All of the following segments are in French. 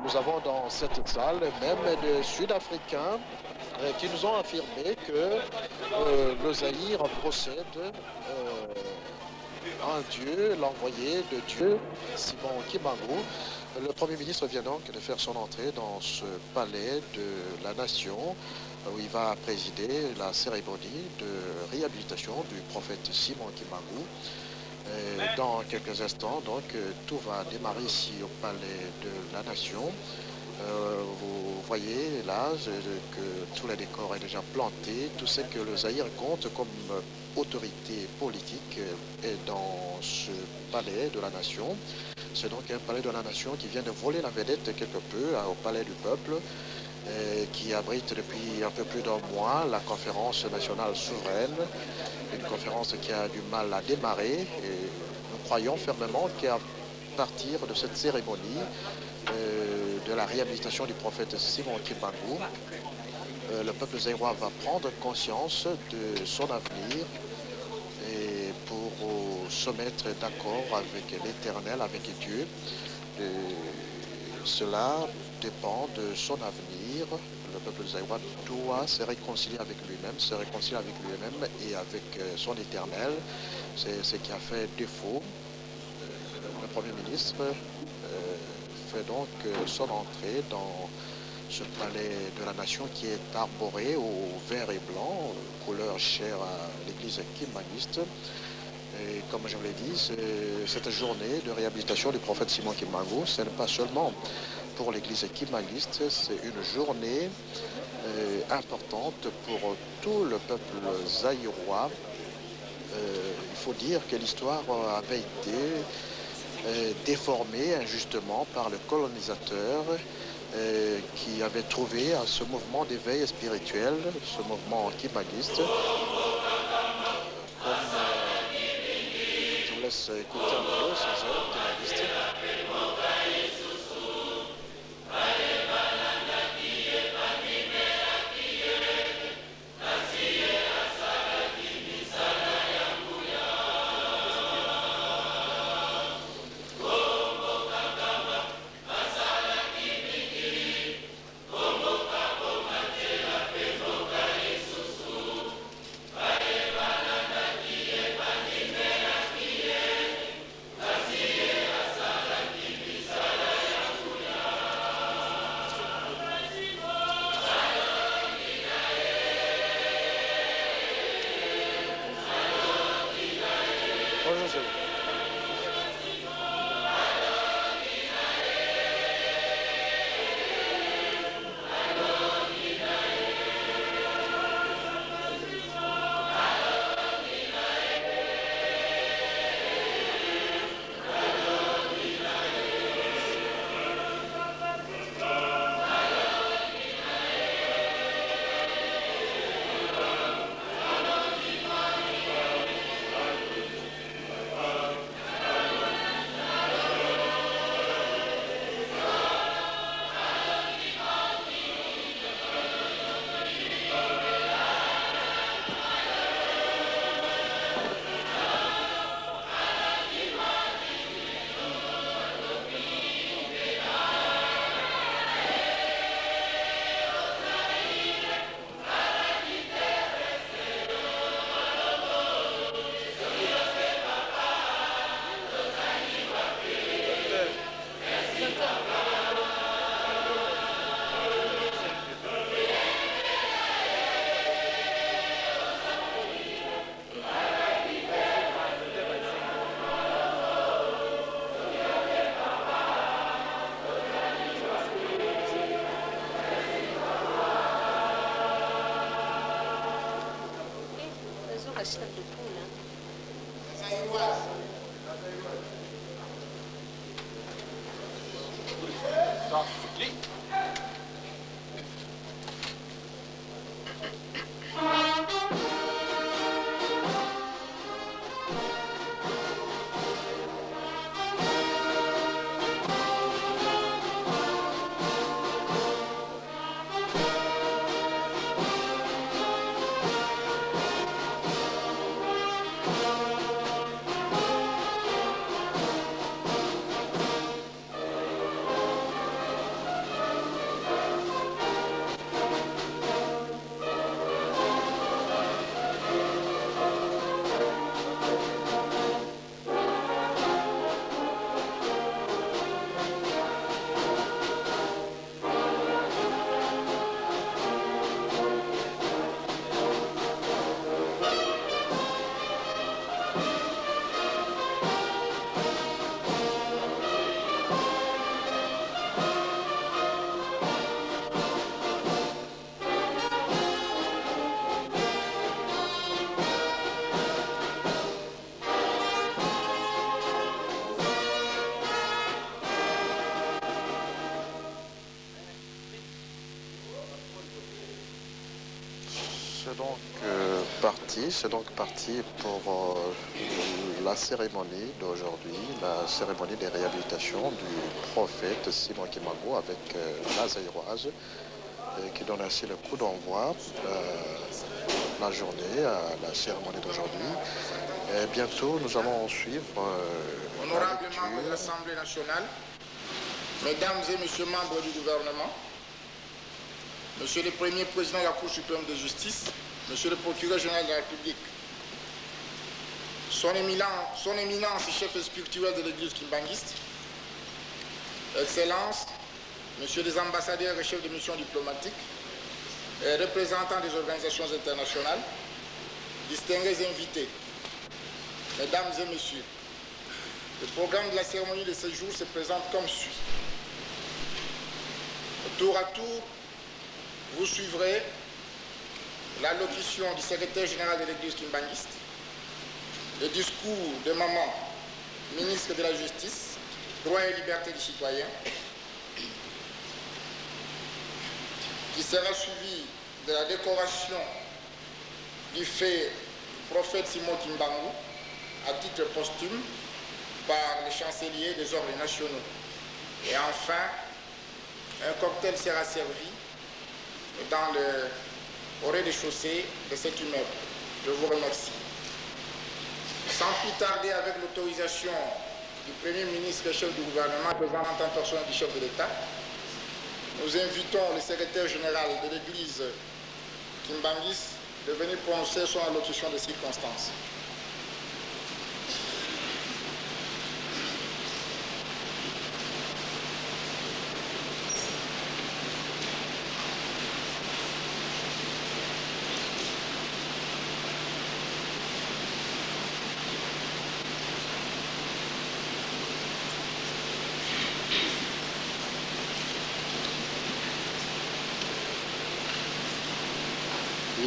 Nous avons dans cette salle même des Sud-Africains qui nous ont affirmé que le Zaïre possède un Dieu, l'envoyé de Dieu, Simon Kimbangu. Le Premier ministre vient donc de faire son entrée dans ce palais de la nation où il va présider la cérémonie de réhabilitation du prophète Simon Kimbangu. Dans quelques instants, donc, tout va démarrer ici au palais de la nation. Vous voyez là que tout le décor est déjà planté. Tout ce que le Zaïre compte comme autorité politique est dans ce palais de la nation. C'est donc un palais de la nation qui vient de voler la vedette quelque peu au palais du peuple, qui abrite depuis un peu plus d'un mois la conférence nationale souveraine, une conférence qui a du mal à démarrer. Et nous croyons fermement qu'à partir de cette cérémonie de la réhabilitation du prophète Simon Kimbangu, le peuple zaïrois va prendre conscience de son avenir et pour se mettre d'accord avec l'Éternel, avec Dieu. Cela dépend de son avenir. Le peuple zaïrois doit se réconcilier avec lui-même, et avec son Éternel. C'est ce qui a fait défaut. Le Premier ministre fait donc son entrée dans ce palais de la nation qui est arboré au vert et blanc, couleur chère à l'église kimbanguiste. Et comme je vous l'ai dit, cette journée de réhabilitation du prophète Simon Kimbangu, ce n'est pas seulement pour l'église kimbanguiste, c'est une journée importante pour tout le peuple zaïrois. Il faut dire que l'histoire avait été déformée injustement par le colonisateur qui avait trouvé à ce mouvement d'éveil spirituel, ce mouvement kimbanguiste, comme je vous laisse écouter un peu ces airs kimbanguistes. C'est donc parti pour la cérémonie d'aujourd'hui, la cérémonie des réhabilitations du prophète Simon Kimbangu avec la Zaïroise, qui donne ainsi le coup d'envoi la journée à la cérémonie d'aujourd'hui. Bientôt, nous allons suivre Honorables membres de l'Assemblée nationale, Mesdames et Messieurs membres du gouvernement, Monsieur le Premier Président de la Cour suprême de justice, Monsieur le Procureur général de la République, Son Éminence, chef spirituel de l'Église kimbanguiste, Excellences, Messieurs les ambassadeurs et chefs de mission diplomatique, représentants des organisations internationales, distingués invités, Mesdames et Messieurs, le programme de la cérémonie de ce jour se présente comme suit. Tour à tour, vous suivrez l'allocution du secrétaire général de l'Église kimbanguiste, le discours de Maman, ministre de la Justice, Droit et Liberté des Citoyens, qui sera suivi de la décoration du fait du prophète Simon Kimbangu à titre posthume par le chancelier des ordres nationaux. Et enfin, un cocktail sera servi au rez-de-chaussée de cet immeuble. Je vous remercie. Sans plus tarder, avec l'autorisation du Premier ministre et chef du gouvernement, représentant en personne du chef de l'État, nous invitons le secrétaire général de l'Église kimbanguiste de venir prononcer son allocution de circonstances.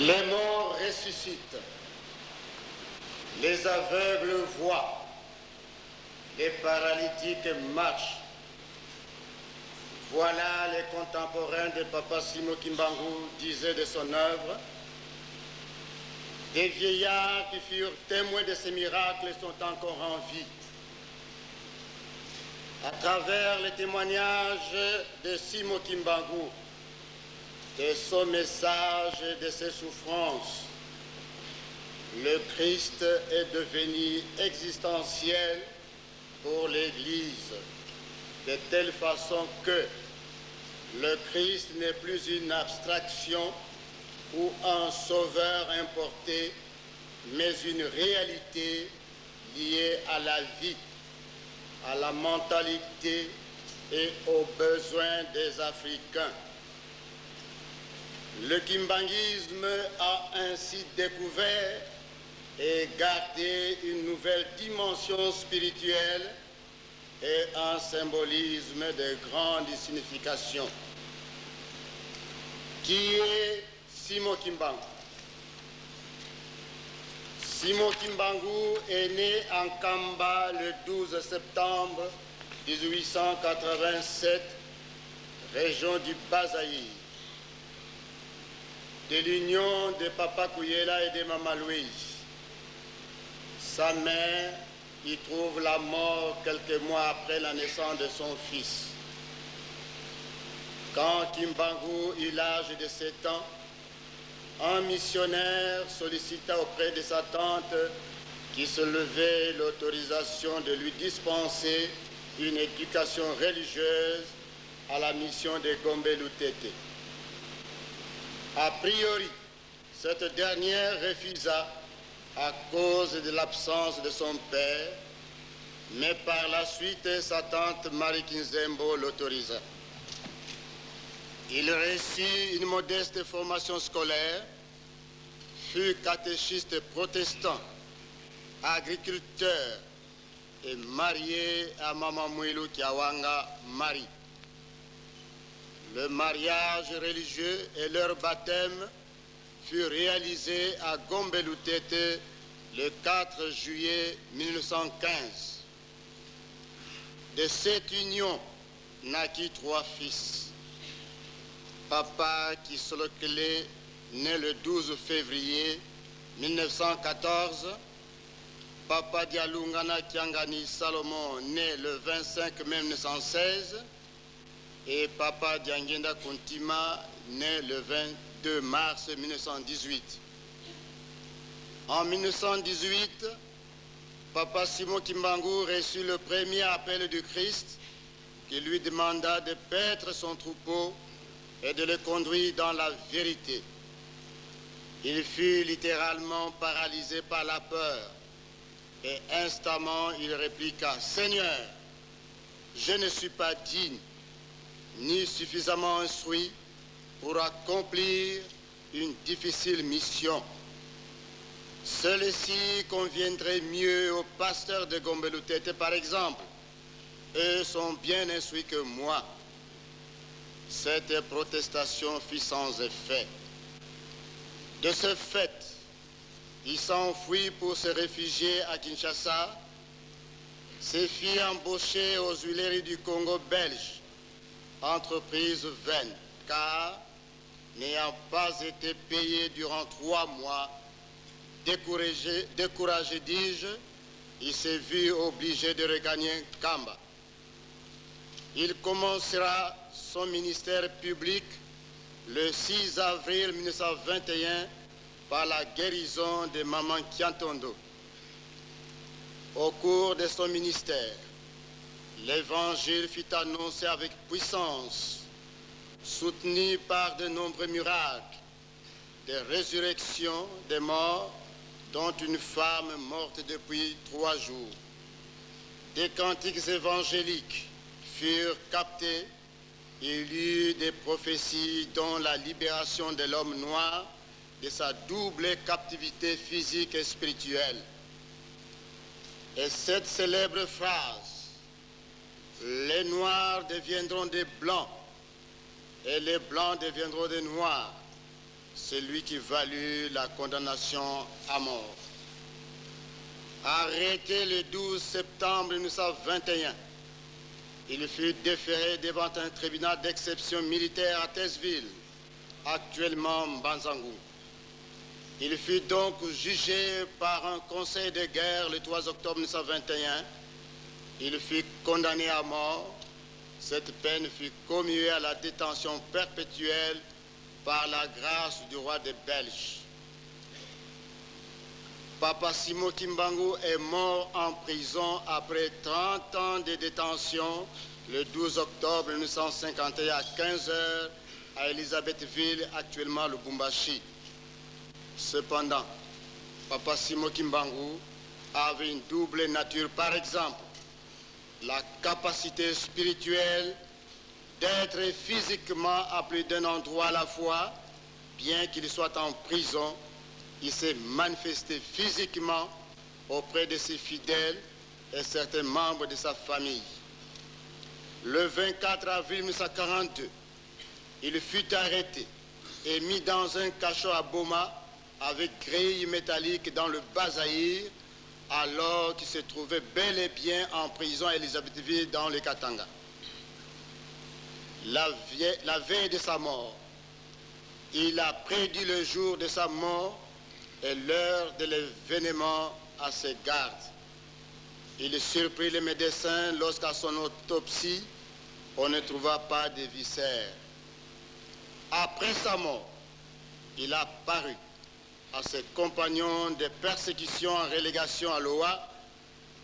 Les morts ressuscitent, les aveugles voient, les paralytiques marchent. Voilà les contemporains de Papa Simon Kimbangu disaient de son œuvre. Des vieillards qui furent témoins de ces miracles sont encore en vie. À travers les témoignages de Simon Kimbangu, de son message et de ses souffrances, le Christ est devenu existentiel pour l'Église, de telle façon que le Christ n'est plus une abstraction ou un sauveur importé, mais une réalité liée à la vie, à la mentalité et aux besoins des Africains. Le kimbanguisme a ainsi découvert et gardé une nouvelle dimension spirituelle et un symbolisme de grande signification. Qui est Simon Kimbangu? Simon Kimbangu est né en Kamba le 12 septembre 1887, région du Bas-Zaïre, de l'union de Papa Kouyela et de Maman Louise. Sa mère y trouve la mort quelques mois après la naissance de son fils. Quand Kimbangu eut l'âge de 7 ans, un missionnaire sollicita auprès de sa tante qui se levait l'autorisation de lui dispenser une éducation religieuse à la mission de Gombe Lutete. A priori, cette dernière refusa à cause de l'absence de son père, mais par la suite, sa tante Marie Kinzembo l'autorisa. Il reçut une modeste formation scolaire, fut catéchiste protestant, agriculteur et marié à Maman Mouilou Kiawanga Marie. Le mariage religieux et leur baptême furent réalisés à Gombe Lutete le 4 juillet 1915. De cette union naquit 3 fils. Papa Kisolokele né le 12 février 1914, Papa Dialungana Kiangani Salomon, né le 25 mai 1916, et Papa Diangenda Kuntima, né le 22 mars 1918. En 1918, Papa Simon Kimbangu reçut le premier appel du Christ qui lui demanda de paître son troupeau et de le conduire dans la vérité. Il fut littéralement paralysé par la peur et instamment il répliqua: « Seigneur, je ne suis pas digne ni suffisamment instruit pour accomplir une difficile mission. Celle-ci conviendrait mieux aux pasteurs de Gombe-Lutete, par exemple. Eux sont bien instruits que moi. » Cette protestation fit sans effet. De ce fait, il s'enfuit pour se réfugier à Kinshasa, se fit embaucher aux Huileries du Congo belge, entreprise vaine, car, n'ayant pas été payé durant 3 mois, découragé dis-je, il s'est vu obligé de regagner Kamba. Il commencera son ministère public le 6 avril 1921 par la guérison de Maman Kiantondo. Au cours de son ministère, l'Évangile fut annoncé avec puissance, soutenu par de nombreux miracles, des résurrections des morts, dont une femme morte depuis 3 jours. Des cantiques évangéliques furent captés. Il y eut des prophéties dont la libération de l'homme noir de sa double captivité physique et spirituelle. Et cette célèbre phrase, « Les noirs deviendront des blancs et les blancs deviendront des noirs », c'est lui qui valut la condamnation à mort. Arrêté le 12 septembre 1921, il fut déféré devant un tribunal d'exception militaire à Tessville, actuellement Mbanzangou. Il fut donc jugé par un conseil de guerre le 3 octobre 1921. Il fut condamné à mort. Cette peine fut commuée à la détention perpétuelle par la grâce du roi des Belges. Papa Simon Kimbangu est mort en prison après 30 ans de détention le 12 octobre 1951 à 15 h à Elisabethville, actuellement Lubumbashi. Cependant, Papa Simon Kimbangu avait une double nature. Par exemple, la capacité spirituelle d'être physiquement à plus d'un endroit à la fois, bien qu'il soit en prison, il s'est manifesté physiquement auprès de ses fidèles et certains membres de sa famille. Le 24 avril 1942, il fut arrêté et mis dans un cachot à Boma avec grille métallique dans le Bas-Zaïre, alors qu'il se trouvait bel et bien en prison à Elisabethville dans le Katanga. La veille de sa mort, il a prédit le jour de sa mort et l'heure de l'événement à ses gardes. Il surprit les médecins lorsqu'à son autopsie, on ne trouva pas de viscères. Après sa mort, il a paru à ses compagnons des persécutions en relégation à Loa,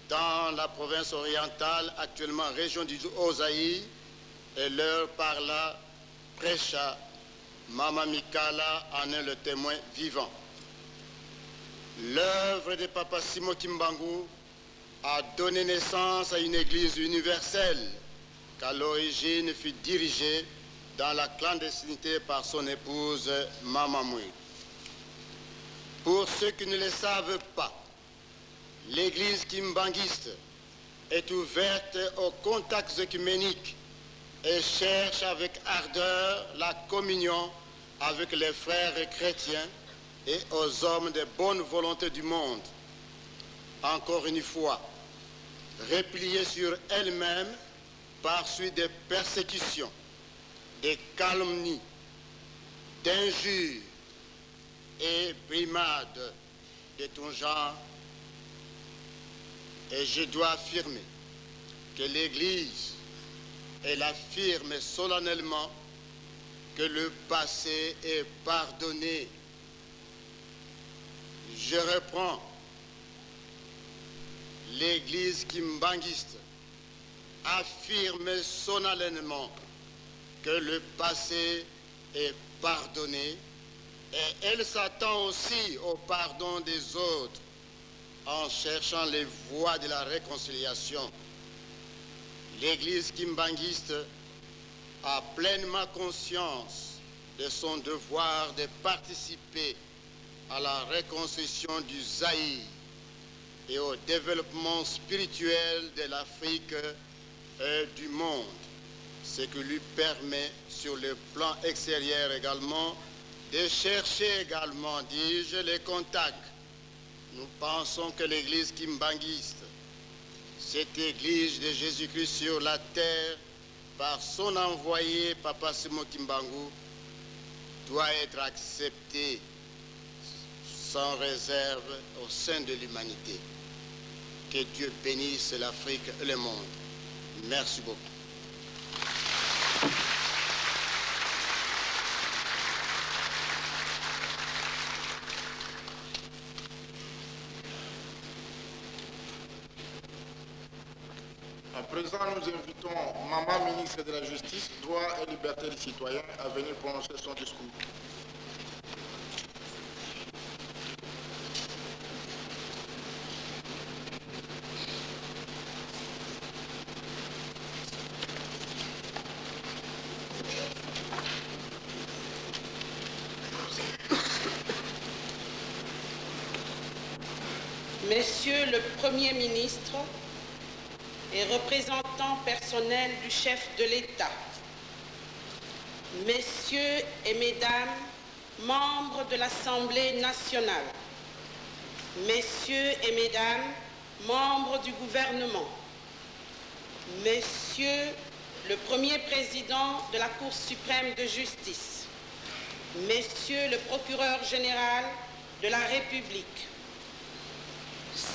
dans la province orientale, actuellement région du Haut-Zaïre, et leur parla, prêcha. Mama Mikala en est le témoin vivant. L'œuvre de Papa Simon Kimbangu a donné naissance à une église universelle qu'à l'origine fut dirigée dans la clandestinité par son épouse Mama Mouy. Pour ceux qui ne le savent pas, l'église kimbanguiste est ouverte aux contacts œcuméniques et cherche avec ardeur la communion avec les frères chrétiens et aux hommes de bonne volonté du monde. Encore une fois, repliée sur elle-même par suite des persécutions, des calomnies, d'injures et brimades de tout genre, et je dois affirmer que l'Église, elle affirme solennellement que le passé est pardonné. Je reprends. L'Église kimbanguiste affirme solennellement que le passé est pardonné et elle s'attend aussi au pardon des autres en cherchant les voies de la réconciliation. L'Église kimbanguiste a pleinement conscience de son devoir de participer à la reconstruction du Zaïre et au développement spirituel de l'Afrique et du monde, ce qui lui permet sur le plan extérieur également de chercher également, dis-je, les contacts. Nous pensons que l'Église kimbanguiste, cette Église de Jésus-Christ sur la terre, par son envoyé, Papa Simo Kimbangu, doit être acceptée sans réserve au sein de l'humanité. Que Dieu bénisse l'Afrique et le monde. Merci beaucoup. À présent, nous invitons Maman ministre de la Justice, Droit et Liberté des Citoyens à venir prononcer son discours. Monsieur le Premier ministre et représentant personnel du chef de l'État, Messieurs et Mesdames, membres de l'Assemblée nationale, Messieurs et Mesdames, membres du gouvernement, Monsieur le Premier Président de la Cour suprême de justice, Messieurs le Procureur général de la République,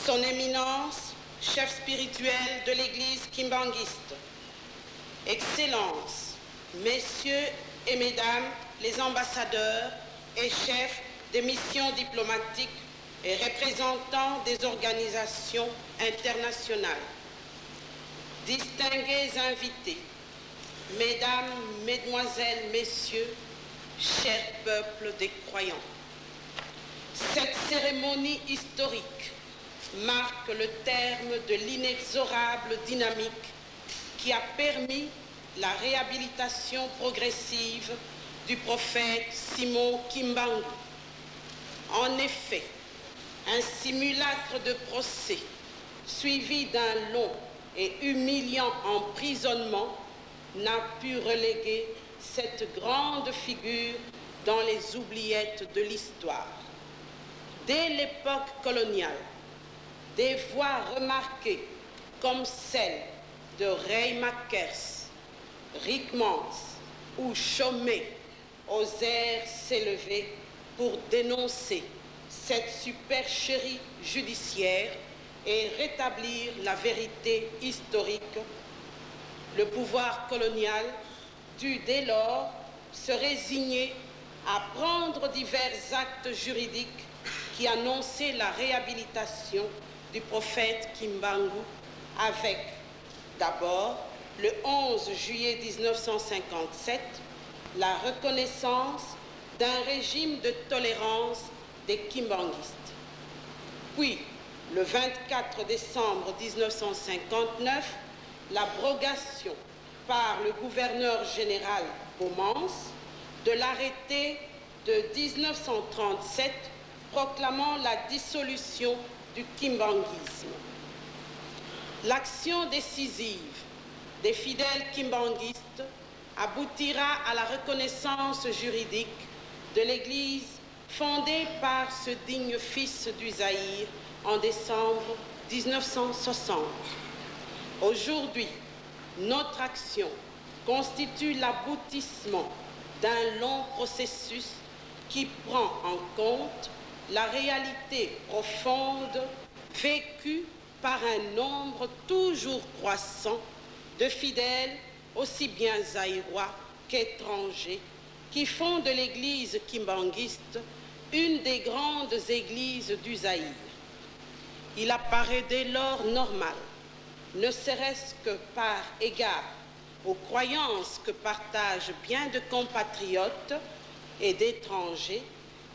Son Éminence, chef spirituel de l'Église kimbanguiste, Excellences, Messieurs et Mesdames les ambassadeurs et chefs des missions diplomatiques et représentants des organisations internationales, distingués invités, Mesdames, Mesdemoiselles, Messieurs, chers peuples des croyants, cette cérémonie historique marque le terme de l'inexorable dynamique qui a permis la réhabilitation progressive du prophète Simon Kimbangu. En effet, un simulacre de procès suivi d'un long et humiliant emprisonnement n'a pu reléguer cette grande figure dans les oubliettes de l'histoire. Dès l'époque coloniale, des voix remarquées comme celle de Ray Makers, Rick Mans ou Chomé osèrent s'élever pour dénoncer cette supercherie judiciaire et rétablir la vérité historique. Le pouvoir colonial dut dès lors se résigner à prendre divers actes juridiques qui annonçaient la réhabilitation du prophète Kimbangu avec, d'abord, le 11 juillet 1957, la reconnaissance d'un régime de tolérance des kimbanguistes. Puis, le 24 décembre 1959, l'abrogation par le gouverneur général Bomance de l'arrêté de 1937 proclamant la dissolution du kimbanguisme. L'action décisive des fidèles kimbanguistes aboutira à la reconnaissance juridique de l'Église fondée par ce digne fils du Zaïre en décembre 1960. Aujourd'hui, notre action constitue l'aboutissement d'un long processus qui prend en compte la réalité profonde vécue par un nombre toujours croissant de fidèles, aussi bien zaïrois qu'étrangers, qui font de l'Église kimbanguiste une des grandes églises du Zaïre. Il apparaît dès lors normal, ne serait-ce que par égard aux croyances que partagent bien de compatriotes et d'étrangers,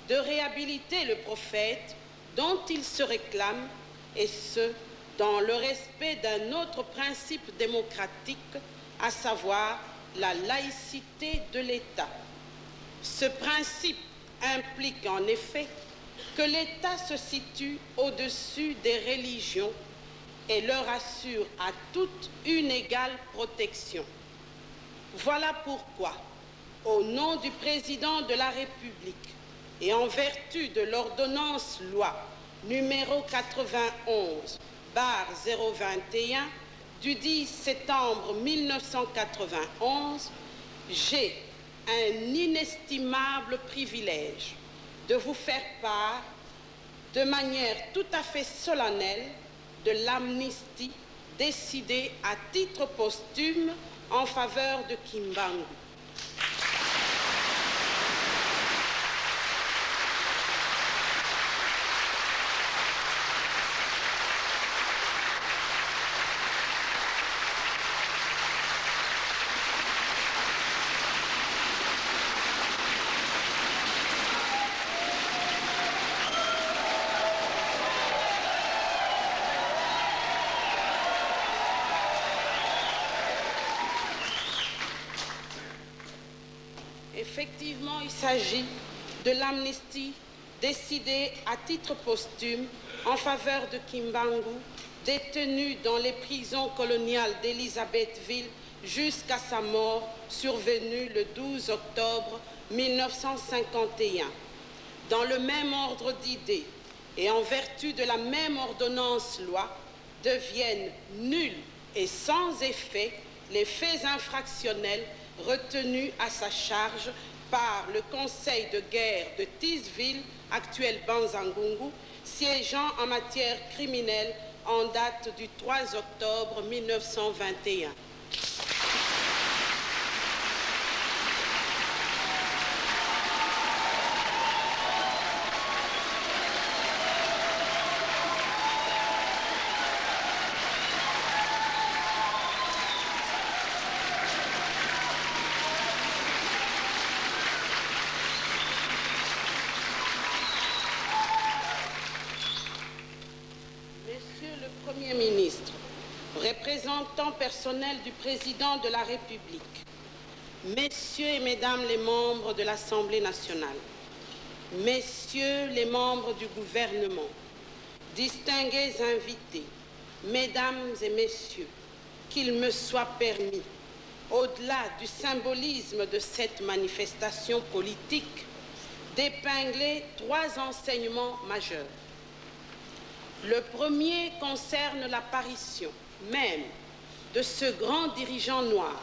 de réhabiliter le prophète dont il se réclame, et ce, dans le respect d'un autre principe démocratique, à savoir la laïcité de l'État. Ce principe implique en effet que l'État se situe au-dessus des religions et leur assure à toutes une égale protection. Voilà pourquoi, au nom du président de la République et en vertu de l'ordonnance loi numéro 91/021 du 10 septembre 1991, j'ai un inestimable privilège de vous faire part, de manière tout à fait solennelle, de l'amnistie décidée à titre posthume en faveur de Kimbangu. Effectivement, il s'agit de l'amnistie décidée à titre posthume en faveur de Kimbangu, détenu dans les prisons coloniales d'Élisabethville jusqu'à sa mort survenue le 12 octobre 1951. Dans le même ordre d'idées et en vertu de la même ordonnance-loi, deviennent nuls et sans effet les faits infractionnels retenus à sa charge par le Conseil de guerre de Tisville, actuel Banzangungu, siégeant en matière criminelle en date du 3 octobre 1921. Premier ministre, représentant personnel du président de la République, messieurs et mesdames les membres de l'Assemblée nationale, messieurs les membres du gouvernement, distingués invités, mesdames et messieurs, qu'il me soit permis, au-delà du symbolisme de cette manifestation politique, d'épingler trois enseignements majeurs. Le premier concerne l'apparition même de ce grand dirigeant noir,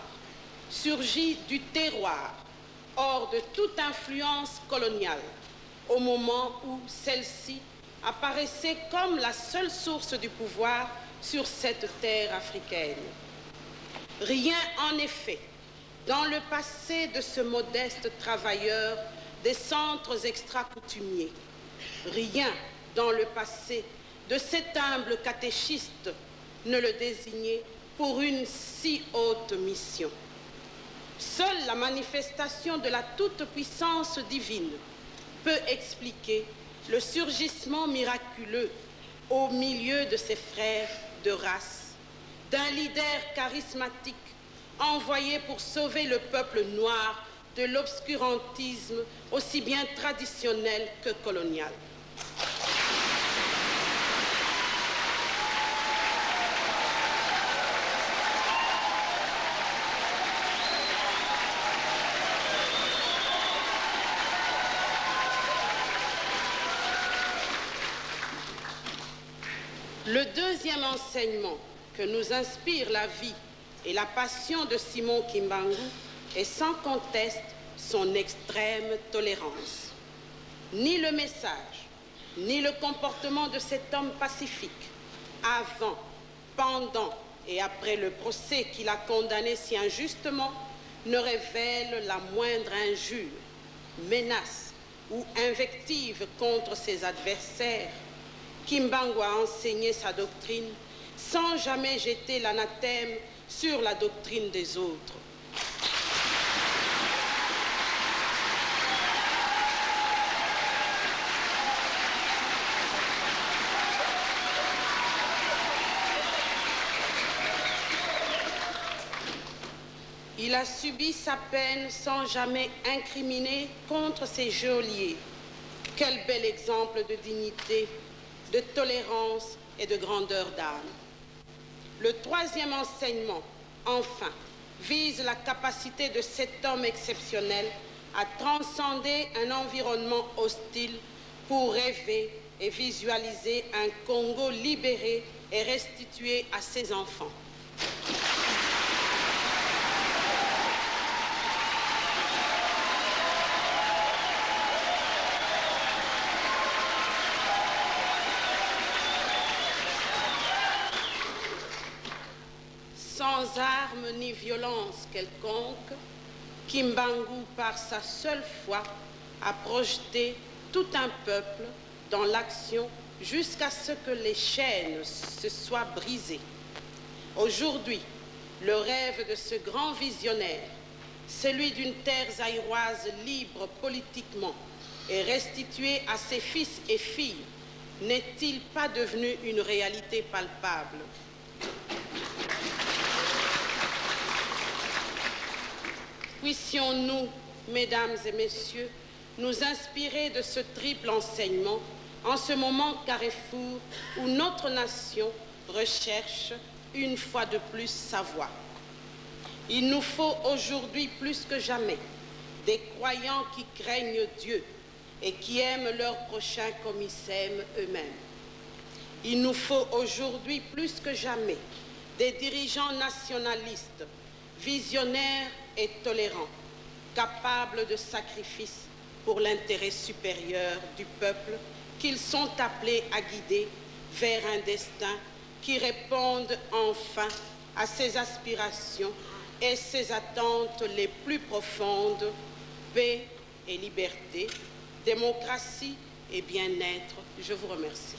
surgi du terroir, hors de toute influence coloniale, au moment où celle-ci apparaissait comme la seule source du pouvoir sur cette terre africaine. Rien, en effet, dans le passé de ce modeste travailleur des centres extra-coutumiers, rien dans le passé de cet humble catéchiste ne le désignait pour une si haute mission. Seule la manifestation de la toute-puissance divine peut expliquer le surgissement miraculeux au milieu de ses frères de race, d'un leader charismatique envoyé pour sauver le peuple noir de l'obscurantisme aussi bien traditionnel que colonial. Le deuxième enseignement que nous inspire la vie et la passion de Simon Kimbangu est sans conteste son extrême tolérance. ni le message, ni le comportement de cet homme pacifique, avant, pendant et après le procès qu'il a condamné si injustement, ne révèlent la moindre injure, menace ou invective contre ses adversaires. Kimbangu a enseigné sa doctrine sans jamais jeter l'anathème sur la doctrine des autres. Il a subi sa peine sans jamais incriminer contre ses geôliers. Quel bel exemple de dignité, de tolérance et de grandeur d'âme. Le troisième enseignement, enfin, vise la capacité de cet homme exceptionnel à transcender un environnement hostile pour rêver et visualiser un Congo libéré et restitué à ses enfants. Sans armes ni violence quelconque, Kimbangu, par sa seule foi, a projeté tout un peuple dans l'action jusqu'à ce que les chaînes se soient brisées. Aujourd'hui, le rêve de ce grand visionnaire, celui d'une terre zaïroise libre politiquement et restituée à ses fils et filles, n'est-il pas devenu une réalité palpable? Puissions-nous, mesdames et messieurs, nous inspirer de ce triple enseignement en ce moment carrefour où notre nation recherche une fois de plus sa voie. Il nous faut aujourd'hui plus que jamais des croyants qui craignent Dieu et qui aiment leur prochain comme ils s'aiment eux-mêmes. Il nous faut aujourd'hui plus que jamais des dirigeants nationalistes, visionnaires et tolérants, capables de sacrifices pour l'intérêt supérieur du peuple qu'ils sont appelés à guider vers un destin qui réponde enfin à ses aspirations et ses attentes les plus profondes, paix et liberté, démocratie et bien-être. Je vous remercie.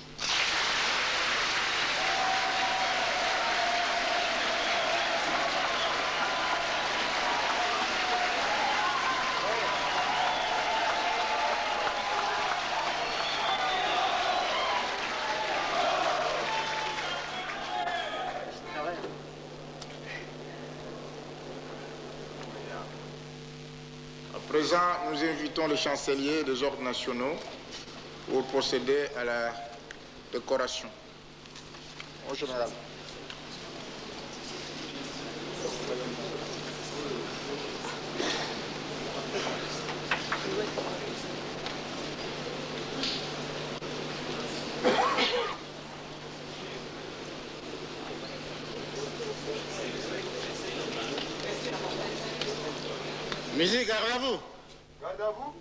À présent, nous invitons le chancelier des ordres nationaux pour procéder à la décoration. Au général. Musique, garde à vous. Garde à vous.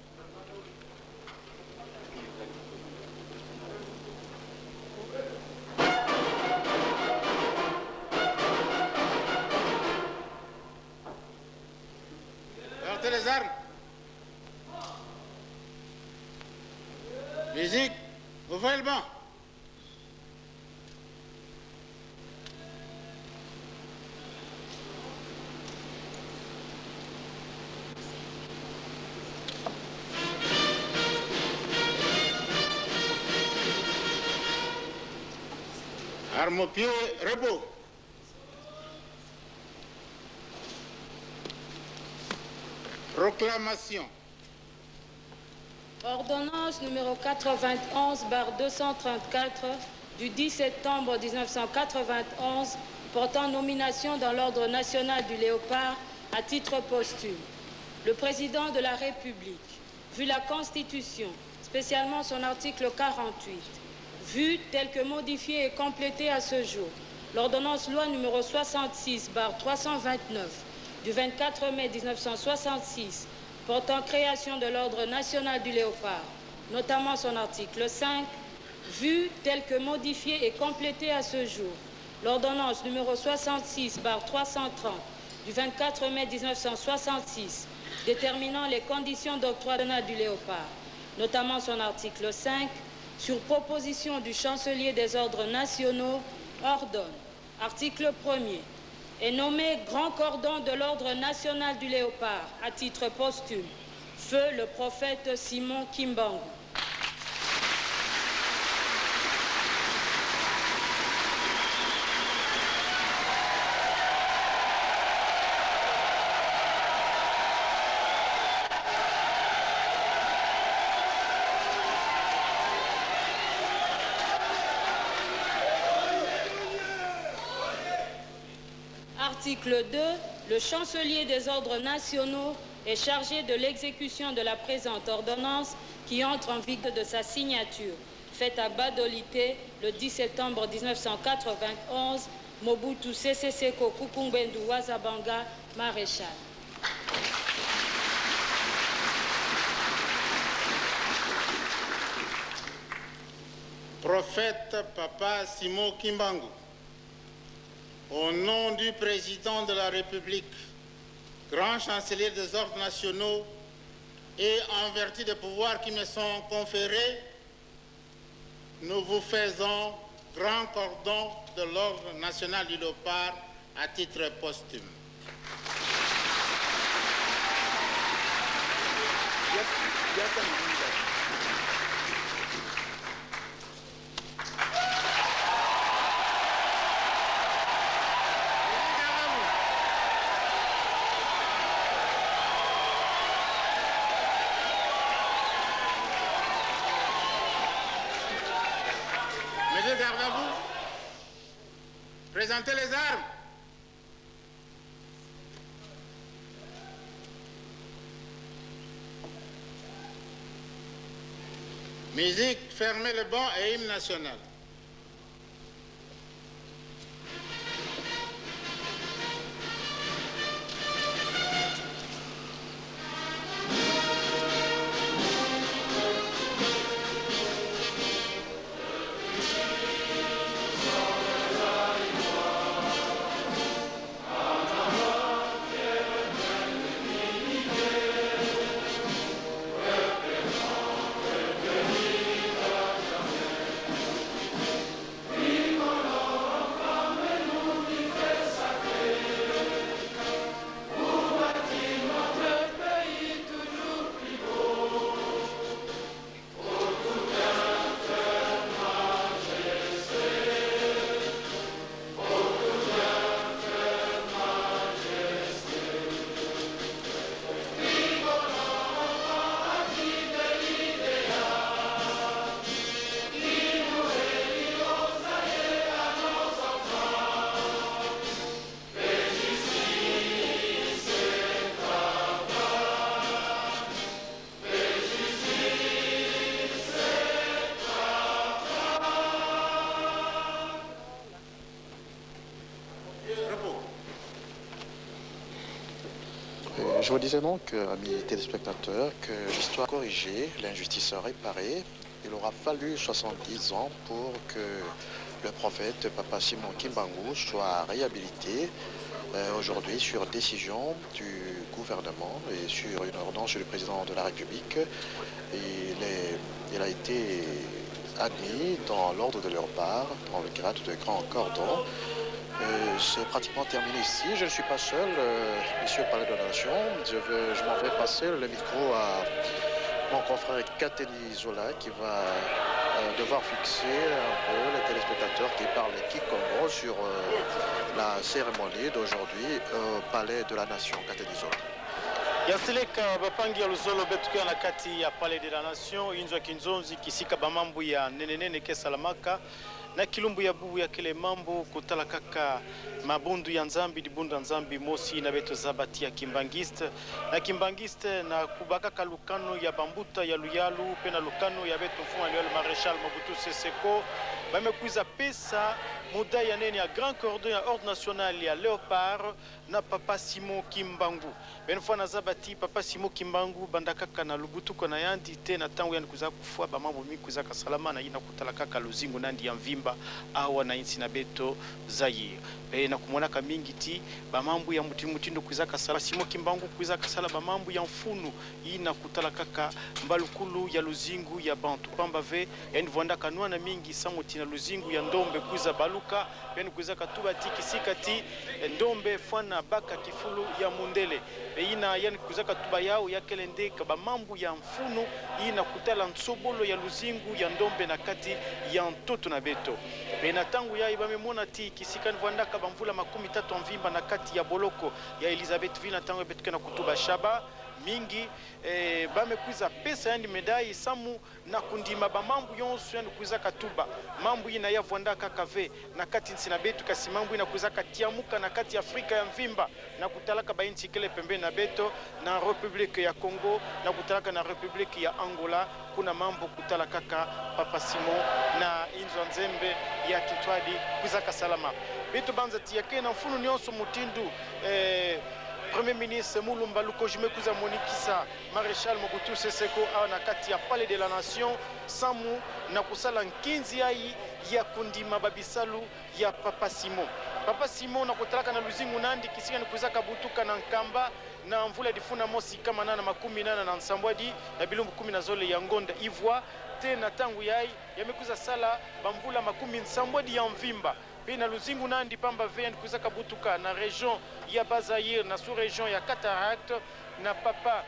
Portez les armes. Musique, ouvrez le banc. Arme au pied, repos. Proclamation. Ordonnance numéro 91/234 du 10 septembre 1991 portant nomination dans l'Ordre national du Léopard à titre posthume. Le président de la République, vu la Constitution, spécialement son article 48, vu tel que modifié et complété à ce jour, l'ordonnance loi numéro 66/329 du 24 mai 1966 portant création de l'Ordre national du Léopard, notamment son article 5, vu tel que modifié et complété à ce jour. L'ordonnance numéro 66/330 du 24 mai 1966 déterminant les conditions d'octroi du Léopard, notamment son article 5, sur proposition du chancelier des ordres nationaux, ordonne, article 1er, est nommé Grand Cordon de l'Ordre national du Léopard à titre posthume, feu le prophète Simon Kimbangu. Article 2. Le chancelier des ordres nationaux est chargé de l'exécution de la présente ordonnance qui entre en vigueur de sa signature, faite à Badolité le 10 septembre 1991, Mobutu Sese Seko Kukumbendu Wazabanga, maréchal. Prophète Papa Simon Kimbangu, au nom du président de la République, grand chancelier des ordres nationaux, et en vertu des pouvoirs qui me sont conférés, nous vous faisons grand cordon de l'ordre national du Léopard à titre posthume. Messieurs, garde à vous. Présentez les armes. Musique, fermez le banc et hymne national. Je vous disais donc, amis téléspectateurs, que l'histoire corrigée, l'injustice réparée, il aura fallu 70 ans pour que le prophète Papa Simon Kimbangu soit réhabilité aujourd'hui sur décision du gouvernement et sur une ordonnance du président de la République. Il a été admis dans l'ordre de Léopard, dans le grade de Grand Cordon. C'est pratiquement terminé ici. Je ne suis pas seul, ici au Palais de la Nation. Je m'en vais passer le micro à mon confrère Kateli Zola qui va devoir fixer un peu les téléspectateurs qui parlent Kikongo sur la cérémonie d'aujourd'hui au Palais de la Nation. Kateli Zola. Yaseleka bapangi ya luzolo betukia na kati ya Palais de la Nation inzo kinzonzi kisika bamambu ya nenenene kesalamaka na kilumbu ya bubu ya kile mambo kutala kaka mabundu ya nzambi dibunda nzambi mosi na beto zabati ya kimbangiste na kubaka kalukano ya bambuta ya luyalu pena lukano ya beto mfuma ya maréchal Mobutu Sese Seko bamekuiza pesa mudai ya nene ya Grand Cordon ya Ordre National ya Léopard na Papa Simon Kimbangu. Benfwa na zabati Papa Simon Kimbangu bandakaka na lubutuko na yandi te na tangu yani kuza kufua ba mambo mingi kuza kasalama na ina kutala kaka luzingu nandi ya mvimba awa na insi na beto Zaire. Na kumona ka mingi ti ba mambo ya mutindo kuza kasala Simon Kimbangu kuza kasala ba mambo ya mfunu ina kutala kaka mbalukulu ya luzingu ya bantu pamba ve yani vonda kanwa na mingi samuti na luzingu ya ndombe kuza baluka yani kuza katuba tiki sikati ndombe fwana baka kifulu ya mundele ina yani kuza katuba yao ya kelende kaba mambu ya mfunu ina kutala nsobolo ya luzingu ya ndombe na kati ya ntoto na beto na tangu ya ibamemona ti kisika nvanda kaba mvula 13 mvimba na kati ya boloko ya Elizabethville na tangu betuke na kutuba shaba mingi bamekuiza pesa yani medai samu na kundima ba mambu yonso yani kuiza katuba mambu ina ya vwanda kakave na kati nsina betu kasi mambu ina kuiza katiamuka na kati Afrika ya mvimba na kutalaka ba inchi kele pembe na beto na Republique ya Congo na kutalaka na Republique ya Angola kuna mambo kutala kaka Papa Simon na inzo nzembe ya kitwadi kuiza kasalama betu banza tiyake na mfunu nyonso mutindu Premier ministre Mulumba Luko Jimekuza Monikisa Maréchal Mobutu Sese Seko na kati ya Palais de la Nation samu na kusala nkinzi ai ya kundima babisalu ya Papa Simon. Papa Simon na kutalaka na luzingu nandi kisika ni kuzaka butuka na nkamba na mvula difuna mosi kama nana 18 na nsambwadi na bilumbu 10 na zole ya ngonda Ivoire tena tangu yai yamekuza sala bamvula 10 nsambwadi ya mvimba. Pena luzingu nandi pamba vendi kuzaka butuka na region ya Bazaire na sous-région ya Cataract na papa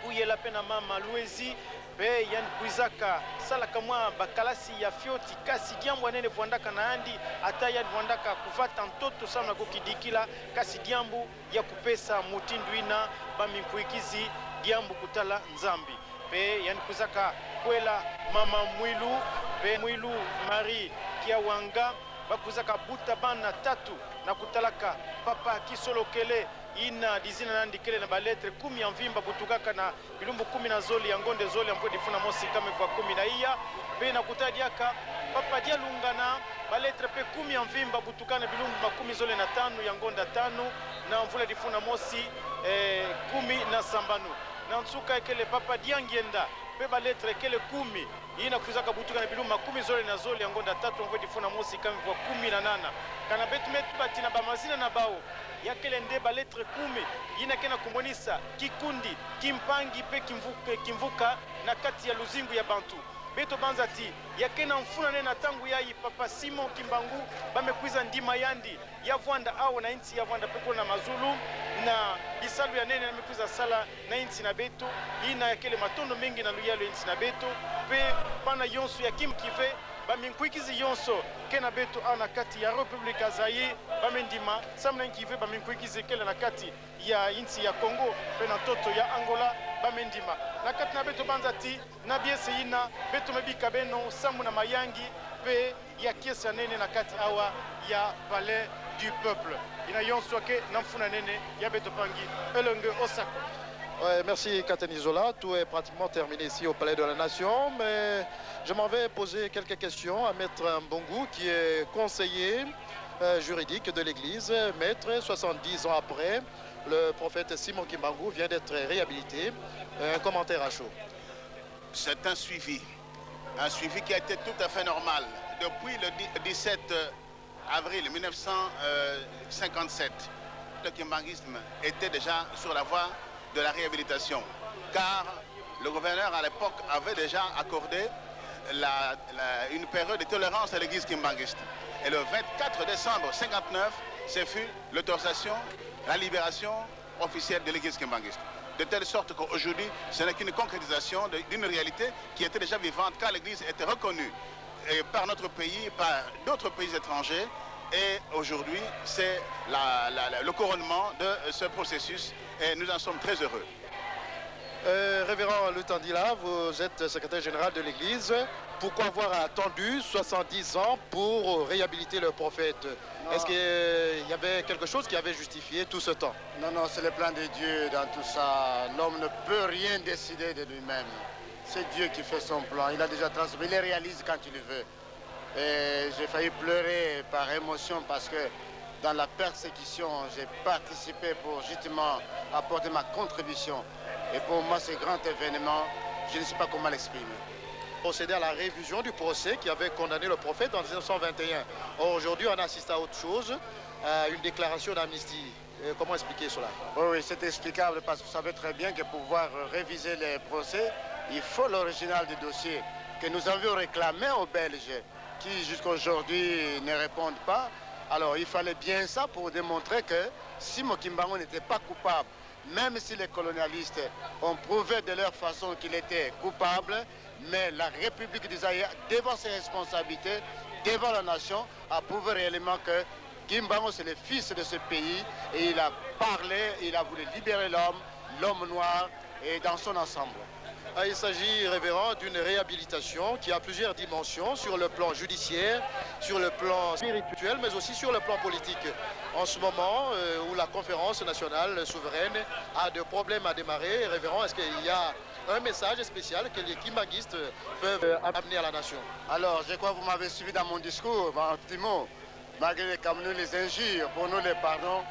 uyela pena mama Luezi pe yani kuzaka sala kamwa bakalasi ya fioti kasi diambo nene vwandaka na andi ata ya vwandaka kuvata ntoto sana kokidikila kasi diambo ya kupesa mutindu ina baminkuikizi diambo kutala nzambi pe yani kuzaka kwela mama Mwilu pe Mwilu Marie Kiawanga bakuzaka buta bana tatu na kutalaka papa kisolokele ina dizina nandi kele na baletre 10 ya mvimba butukaka na bilumbu 10 na zoli ya ngonde zoli ya mvodi funa mosi kama kwa 10 na iya pe na kutadiaka papa dia lungana baletre pe 10 ya mvimba butukana bilumbu 10 zoli na 5 ya ngonda 5 na mvula difuna mosi 10 na sambanu na nsuka ekele papa dia ngenda pe baletre kele 10 ina kuzaka butuka na biluma 10 zole na zole yangonda 3 mvodi funa mosi kama kwa 18 kana betu metu batina bamazina na bao yakele nde baletre 10 ina kena kumonisa kikundi kimpangi pe kimvuka na kati ya luzingu ya bantu beto banzati yakena mfuna nena tangu yai Papa Simon Kimbangu bamekuiza ndima yandi ya vwanda au na inti ya vwanda peko na mazulu na bisalu ya nene amekuiza sala na inti na beto ina yakele matondo mengi na luyalo inti na beto pe pana yonso ya kimkive baminkuikizi yonso kena beto au na kati ya Republika Zaire bamendima samna nkive baminkuikizi kele na kati ya inti ya Congo pe na toto ya Angola bamendima na kati na beto banzati na biese ina beto mebika beno samu na mayangi pe ya kiesa nene na kati awa ya Palais du Peuple ina yonso ke na mfuna nene ya beto pangi elonge Osako. Ouais, merci Kateni Zola, tout est pratiquement terminé ici au Palais de la Nation, mais je m'en vais poser quelques questions à Maître Mbongu qui est conseiller juridique de l'Église. Maître, 70 ans après, le prophète Simon Kimbangu vient d'être réhabilité. Un commentaire à chaud. C'est un suivi qui a été tout à fait normal. Depuis le 17 avril 1957, le kimbanguisme était déjà sur la voie de la réhabilitation, car le gouverneur à l'époque avait déjà accordé une période de tolérance à l'église kimbanguiste. Et le 24 décembre 1959, ce fut l'autorisation, la libération officielle de l'église kimbanguiste. De telle sorte qu'aujourd'hui, ce n'est qu'une concrétisation d'une réalité qui était déjà vivante, car l'église était reconnue par notre pays, par d'autres pays étrangers. Et aujourd'hui, c'est le couronnement de ce processus et nous en sommes très heureux. Révérend Lutandila, vous êtes secrétaire général de l'Église. Pourquoi avoir attendu 70 ans pour réhabiliter le prophète? Est-ce qu'il y avait quelque chose qui avait justifié tout ce temps? Non, non, c'est le plan de Dieu dans tout ça. L'homme ne peut rien décider de lui-même. C'est Dieu qui fait son plan. Il a déjà transmis, il les réalise quand il le veut. Et j'ai failli pleurer par émotion parce que dans la persécution, j'ai participé pour justement apporter ma contribution. Et pour moi, ce grand événement, je ne sais pas comment l'exprimer. Procéder à la révision du procès qui avait condamné le prophète en 1921. Or, aujourd'hui, on assiste à autre chose, à une déclaration d'amnistie. Comment expliquer cela? Oui, c'est explicable parce que vous savez très bien que pour pouvoir réviser les procès, il faut l'original du dossier que nous avions réclamé aux Belges qui jusqu'à aujourd'hui ne répondent pas. Alors il fallait bien ça pour démontrer que Simon Kimbangu n'était pas coupable. Même si les colonialistes ont prouvé de leur façon qu'il était coupable, mais la République du Zaïre, devant ses responsabilités, devant la nation, a prouvé réellement que Kimbangu c'est le fils de ce pays et il a parlé, il a voulu libérer l'homme noir et dans son ensemble. Il s'agit, révérend, d'une réhabilitation qui a plusieurs dimensions sur le plan judiciaire, sur le plan spirituel, mais aussi sur le plan politique. En ce moment où la conférence nationale souveraine a des problèmes à démarrer, révérend, est-ce qu'il y a un message spécial que les kimbanguistes peuvent amener à la nation? Alors, je crois que vous m'avez suivi dans mon discours, un petit mot. Malgré les calomnies, les injures, pour nous les pardons,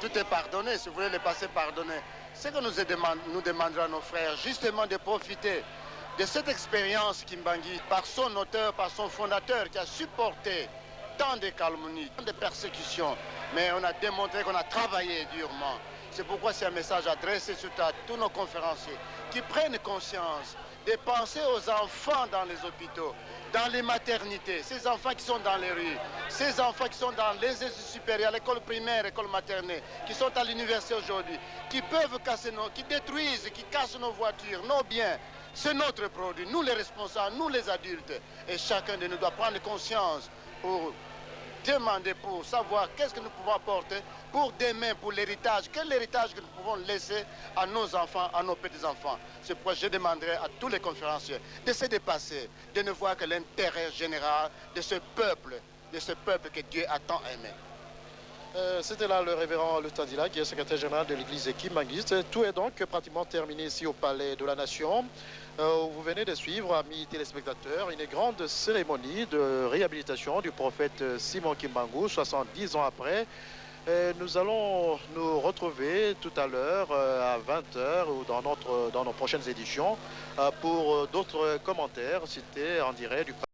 tout est pardonné, si vous voulez le passé pardonné. Ce que nous demanderons à nos frères, justement de profiter de cette expérience Kimbangu, par son auteur, par son fondateur, qui a supporté tant de calomnies, tant de persécutions, mais on a démontré qu'on a travaillé durement. C'est pourquoi c'est un message adressé surtout à tous nos conférenciers, qui prennent conscience de penser aux enfants dans les hôpitaux, dans les maternités, ces enfants qui sont dans les rues, ces enfants qui sont dans les études supérieures, l'école primaire, l'école maternelle, qui sont à l'université aujourd'hui, qui peuvent casser qui détruisent, qui cassent nos voitures, nos biens. C'est notre produit, nous les responsables, nous les adultes. Et chacun de nous doit prendre conscience pour demander, pour savoir qu'est-ce que nous pouvons apporter pour demain, pour l'héritage. Quel héritage que nous pouvons laisser à nos enfants, à nos petits-enfants. C'est pourquoi je demanderai à tous les conférenciers de se dépasser, de ne voir que l'intérêt général de ce peuple que Dieu a tant aimé. C'était là le révérend Lutandila, qui est secrétaire général de l'église kimbanguiste. Tout est donc pratiquement terminé ici au Palais de la Nation. Vous venez de suivre, amis téléspectateurs, une grande cérémonie de réhabilitation du prophète Simon Kimbangu, 70 ans après. Nous allons nous retrouver tout à l'heure à 20h ou dans nos prochaines éditions pour d'autres commentaires cités en direct du